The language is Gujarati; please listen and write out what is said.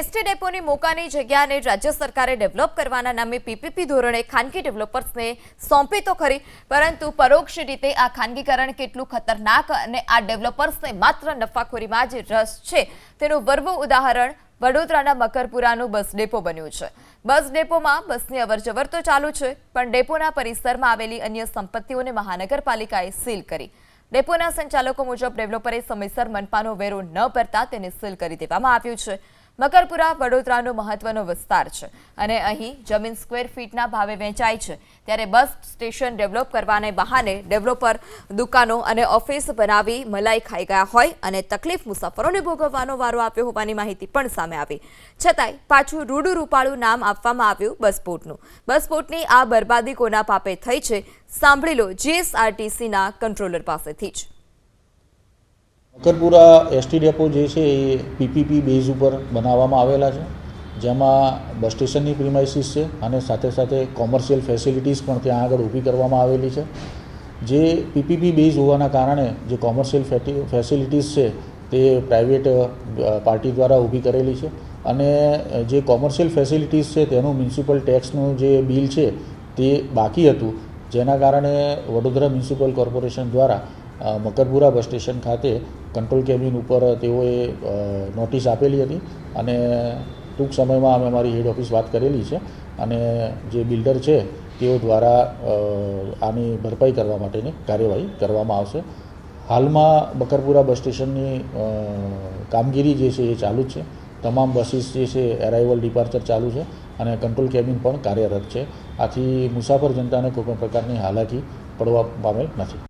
એસટી ડેપોની મોકાની જગ્યાને રાજ્ય સરકારે ડેવલપ કરવાના નામે પીપીપી ધોરણે ખાનગી ડેવલપર્સને સોંપી તો ખરી, પરંતુ પરોક્ષ રીતે આ ખાનગીકરણ કેટલું ખતરનાક અને આ ડેવલપર્સને માત્ર નફાખોરીમાં જ રસ છે તેનું વર્વું ઉદાહરણ વડોદરાના મકરપુરાનું બસ ડેપો બન્યું છે। બસ ડેપોમાં બસની અવરજવર તો ચાલુ છે, પણ ડેપોના પરિસરમાં આવેલી અન્ય સંપત્તિઓને મહાનગરપાલિકાએ સીલ કરી। ડેપોના સંચાલકો મુજબ ડેવલપરે સમયસર મનપાનો વેરો ન ભરતા તેને સીલ કરી દેવામાં આવ્યું છે। મકરપુરા વડોદરાનો મહત્વનો વિસ્તાર છે અને અહીં જમીન સ્ક્વેર ફીટના ભાવે વેચાય છે, ત્યારે બસ સ્ટેશન ડેવલપ કરવાને બહાને ડેવલપર દુકાનો અને ઓફિસ બનાવી મલાઈ ખાઈ ગયા હોય અને તકલીફ મુસાફરોને ભોગવવાનો વારો આપ્યો હોવાની માહિતી પણ સામે આવી। છતાંય પાછું રૂડું રૂપાળું નામ આપવામાં આવ્યું બસપોર્ટનું। બસપોર્ટની આ બરબાદી કોના પાપે થઈ છે, સાંભળી લો જીએસઆરટીસીના કંટ્રોલર પાસેથી જ। મકરપુરા એસટી ડેપો જે છે એ પીપીપી બેઝ ઉપર બનાવવામાં આવેલા છે, જેમાં બસ સ્ટેશનની પ્રિમાઇસીસ છે અને સાથે સાથે કોમર્શિયલ ફેસિલિટીઝ પણ ત્યાં આગળ ઊભી કરવામાં આવેલી છે। જે પીપીપી બેઝ હોવાના કારણે જે કોમર્શિયલ ફેસિલિટીઝ છે તે પ્રાઇવેટ પાર્ટી દ્વારા ઊભી કરેલી છે અને જે કોમર્શિયલ ફેસિલિટીઝ છે તેનું મ્યુનિસિપલ ટેક્સનું જે બિલ છે તે બાકી હતું, જેના કારણે વડોદરા મ્યુનિસિપલ કોર્પોરેશન દ્વારા મકરપુરા બસ સ્ટેશન ખાતે કંટ્રોલ કેબિન ઉપર તેઓએ નોટિસ આપેલી હતી અને ટૂંક સમયમાં અમે અમારી હેડ ઓફિસ વાત કરેલી છે અને જે બિલ્ડર છે તેઓ દ્વારા આની ભરપાઈ કરવા માટેની કાર્યવાહી કરવામાં આવશે। હાલમાં મકરપુરા બસ સ્ટેશનની કામગીરી જે છે એ ચાલુ જ છે, તમામ બસીસ જે છે એરાઇવલ ડિપાર્ચર ચાલુ છે અને કંટ્રોલ કેબિન પણ કાર્યરત છે। આથી મુસાફર જનતાને કોઈપણ પ્રકારની હાલાકી પડવા પામેલ નથી।